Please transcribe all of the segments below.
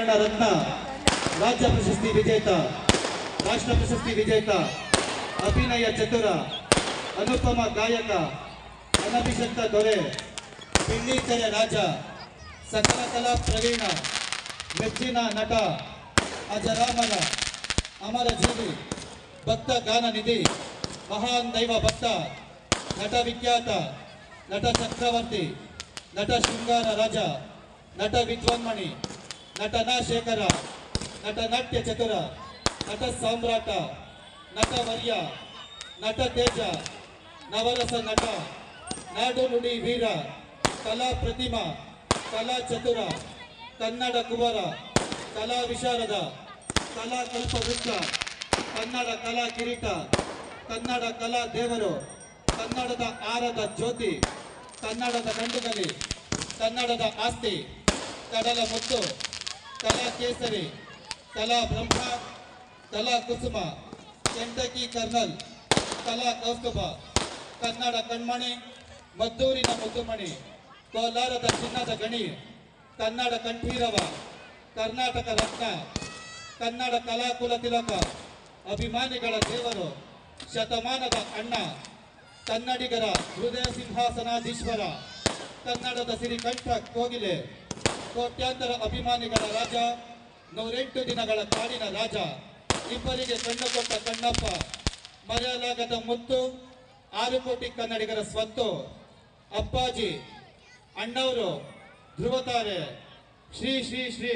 ರತ್ನ ರಾಜ್ಯ ಪ್ರಶಸ್ತಿ ವಿಜೇತ, ರಾಷ್ಟ್ರ ಪ್ರಶಸ್ತಿ ವಿಜೇತ, ಅಭಿನಯ ಚತುರ, ಅನುಪಮ ಗಾಯಕ, ಅನಭಿಷಕ್ತ ದೊರೆ, ಬೆಳ್ಳಿತೆರೆ ರಾಜ, ಸಕಲ ಕಲಾ ಪ್ರವೀಣ, ಮೆಚ್ಚಿನ ನಟ, ಅಜರಾಮರ, ಅಮರ ಜೀವಿ, ಭಕ್ತ ಗಾನ ನಿಧಿ, ಮಹಾನ್ ದೈವ ಭಕ್ತ, ನಟ ವಿಖ್ಯಾತ, ನಟ ಚಕ್ರವರ್ತಿ, ನಟ ಶೃಂಗಾರ ರಾಜ, ನಟ ವಿದ್ವಾನ್ಮಣಿ, ನಟನ ಶೇಖರ, ನಟ ನಾಟ್ಯ ಚತುರ, ನಟ ಸಾಮ್ರಾಟ, ನಟ ವರ್ಯ, ನಟ ತೇಜ, ನವರಸ ನಟ, ನಾಡು ನುಡಿ ವೀರ, ಕಲಾ ಪ್ರತಿಮಾ, ಕಲಾ ಚತುರ, ಕನ್ನಡ ಕುವರ, ಕಲಾ ವಿಶಾರದ, ಕಲಾ ಕಲ್ಪವೃಕ್ಷ, ಕನ್ನಡ ಕಲಾ ಕಿರೀಟ, ಕನ್ನಡ ಕಲಾ ದೇವರು, ಕನ್ನಡದ ಆರದ ಜ್ಯೋತಿ, ಕನ್ನಡದ ಗಂಡುಗಲಿ, ಕನ್ನಡದ ಆಸ್ತಿ, ಕಡಲ ಮುತ್ತು, ಕಲಾ ಕೇಸರಿ, ಕಲಾ ಬ್ರಹ್ಮ, ಕಲಾ ಕುಸುಮ, ಕೆಂಟಕಿ ಕರ್ನಲ್, ಕಲಾ ಕೌಸ್ತುಭ, ಕನ್ನಡ ಕಣ್ಮಣಿ, ಮದ್ದೂರಿನ ಮುದ್ದುಮಣಿ, ಕೋಲಾರದ ಚಿನ್ನದ ಗಣಿ, ಕನ್ನಡ ಕಂಠೀರವ, ಕರ್ನಾಟಕ ರತ್ನ, ಕನ್ನಡ ಕಲಾಕುಲ ತಿಲಕ, ಅಭಿಮಾನಿಗಳ ದೇವರು, ಶತಮಾನದ ಅಣ್ಣ, ಕನ್ನಡಿಗರ ಹೃದಯ ಸಿಂಹಾಸನಾಧೀಶ್ವರ, ಕನ್ನಡದ ಸಿರಿಕಂಠ ಕೋಗಿಲೆ, ಕೋಟ್ಯಾಂತರ ಅಭಿಮಾನಿಗಳ ರಾಜ, 108 ದಿನಗಳ ಕಾಡಿನ ರಾಜ, ಇಬ್ಬರಿಗೆ ಕಣ್ಣು ಕೊಟ್ಟ ಕಣ್ಣಪ್ಪ, ಮರೆಯಲಾಗದ ಮುತ್ತು, 6 ಕೋಟಿ ಕನ್ನಡಿಗರ ಸ್ವತ್ತು, ಅಪ್ಪಾಜಿ, ಅಣ್ಣವರು, ಧ್ರುವತಾರೆ, ಶ್ರೀ ಶ್ರೀ ಶ್ರೀ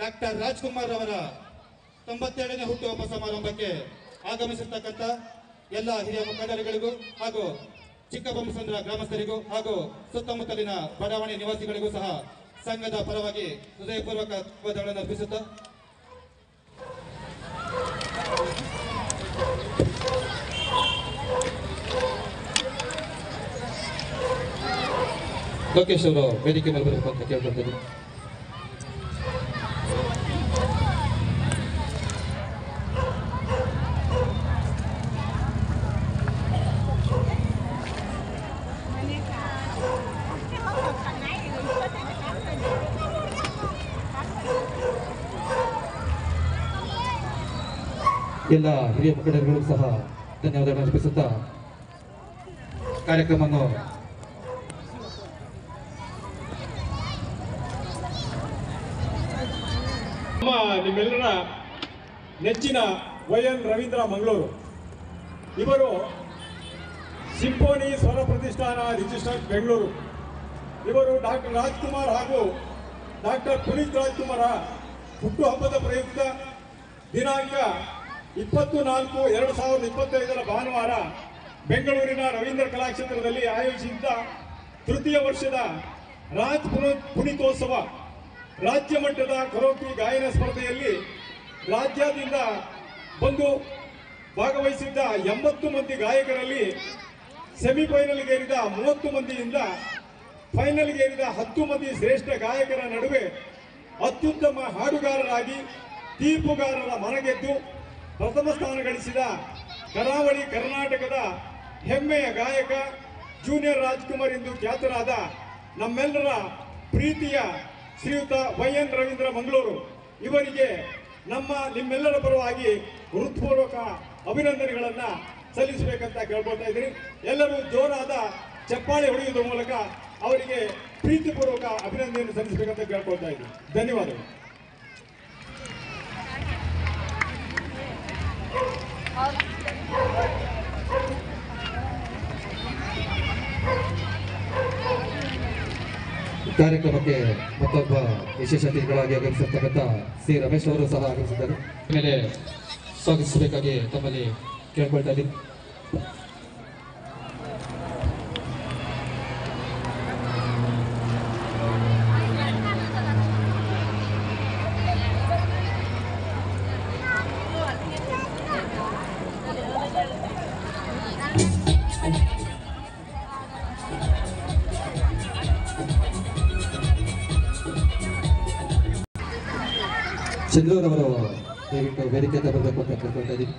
ಡಾಕ್ಟರ್ ರಾಜ್ಕುಮಾರ್ ಅವರ 92ನೇ ಹುಟ್ಟುಹಬ್ಬ ಸಮಾರಂಭಕ್ಕೆ ಆಗಮಿಸಿರ್ತಕ್ಕಂಥ ಎಲ್ಲ ಹಿರಿಯ ಮುಖಂಡರುಗಳಿಗೂ ಹಾಗೂ ಚಿಕ್ಕಬೊಮ್ಮಸಂದ್ರ ಗ್ರಾಮಸ್ಥರಿಗೂ ಹಾಗೂ ಸುತ್ತಮುತ್ತಲಿನ ಬಡಾವಣೆ ನಿವಾಸಿಗಳಿಗೂ ಸಹ ಸಂಘದ ಪರವಾಗಿ ಹೃದಯಪೂರ್ವಕ ಧನ್ಯವಾದಗಳನ್ನು ಅರ್ಪಿಸುತ್ತಾ ಲೋಕೇಶ್ ಅವರು ವೇದಿಕೆ ಮೇಲೆ ಬರಬೇಕು ಅಂತ ಕೇಳ್ಕೊಳ್ತೀನಿ. ಎಲ್ಲ ಹಿರಿಯ ಮುಖಂಡರುಗಳು ಸಹ ಧನ್ಯವಾದಗಳನ್ನು ಅರ್ಪಿಸುತ್ತಾ ಕಾರ್ಯಕ್ರಮವನ್ನು ನಿಮ್ಮೆಲ್ಲರ ನೆಚ್ಚಿನ ವೈಎನ್ ರವೀಂದ್ರ ಮಂಗಳೂರು ಇವರು ಸಿಂಫೋನಿ ಸ್ವರ ಪ್ರತಿಷ್ಠಾನ ರಿಜಿಸ್ಟರ್ ಬೆಂಗಳೂರು. ಇವರು ಡಾಕ್ಟರ್ ರಾಜ್ಕುಮಾರ್ ಹಾಗೂ ಡಾಕ್ಟರ್ ಪುನೀತ್ ರಾಜ್ಕುಮಾರ ಹುಟ್ಟುಹಬ್ಬದ ಪ್ರಯುಕ್ತ ದಿನಾಂಕ 24/2025 ಭಾನುವಾರ ಬೆಂಗಳೂರಿನ ರವೀಂದ್ರ ಕಲಾಕ್ಷೇತ್ರದಲ್ಲಿ ಆಯೋಜಿಸಿದ್ದ ತೃತೀಯ ವರ್ಷದ ರಾಜ್ ಪುನೀತೋತ್ಸವ ರಾಜ್ಯ ಮಟ್ಟದ ಕರೋಕಿ ಗಾಯನ ಸ್ಪರ್ಧೆಯಲ್ಲಿ ರಾಜ್ಯಾದ್ಯಂತ ಬಂದು ಭಾಗವಹಿಸಿದ್ದ 80 ಮಂದಿ ಗಾಯಕರಲ್ಲಿ ಸೆಮಿಫೈನಲ್ಗೇರಿದ 30 ಮಂದಿಯಿಂದ ಫೈನಲ್ಗೇರಿದ 10 ಮಂದಿ ಶ್ರೇಷ್ಠ ಗಾಯಕರ ನಡುವೆ ಅತ್ಯುತ್ತಮ ಹಾಡುಗಾರರಾಗಿ ತೀರ್ಪುಗಾರರ ಮನಗೆದ್ದು ಪ್ರಥಮ ಸ್ಥಾನ ಗಳಿಸಿದ ಕರಾವಳಿ ಕರ್ನಾಟಕದ ಹೆಮ್ಮೆಯ ಗಾಯಕ ಜೂನಿಯರ್ ರಾಜ್ಕುಮಾರ್ ಎಂದು ಖ್ಯಾತರಾದ ನಮ್ಮೆಲ್ಲರ ಪ್ರೀತಿಯ ಶ್ರೀಯುತ ವೈಎನ್ ರವೀಂದ್ರ ಮಂಗಳೂರು ಇವರಿಗೆ ನಿಮ್ಮೆಲ್ಲರ ಪರವಾಗಿ ಹೃತ್ಪೂರ್ವಕ ಅಭಿನಂದನೆಗಳನ್ನು ಸಲ್ಲಿಸಬೇಕಂತ ಕೇಳ್ಕೊಳ್ತಾ ಇದ್ದೀನಿ. ಎಲ್ಲರೂ ಜೋರಾದ ಚಪ್ಪಾಳೆ ಹೊಡೆಯುವುದರ ಮೂಲಕ ಅವರಿಗೆ ಪ್ರೀತಿಪೂರ್ವಕ ಅಭಿನಂದನೆ ಸಲ್ಲಿಸಬೇಕಂತ ಕೇಳ್ಕೊಳ್ತಾ ಇದ್ದೀನಿ. ಧನ್ಯವಾದಗಳು. ಕಾರ್ಯಕ್ರಮಕ್ಕೆ ಮತ್ತೊಬ್ಬ ವಿಶೇಷ ಅತಿಥಿಗಳಾಗಿ ಆಗಮಿಸಿರ್ತಕ್ಕಂಥ ಸಿ ರಮೇಶ್ ಅವರು ಸಹ ಆಗಮಿಸಿದ್ದಾರೆ. ಮೇಲೆ ಸ್ವಾಗತಿಸಬೇಕಾಗಿ ತಮ್ಮಲ್ಲಿ ಕೇಳ್ಕೊಳ್ತಾ ಇದ್ದೀನಿ. ಚಂದ್ರೂರವರು ದಯವಿಟ್ಟು ವೇದಿಕೆ ಬರಬೇಕು ಅಂತ ಕೇಳ್ಕೊಳ್ತಾ ಇದ್ದೀನಿ.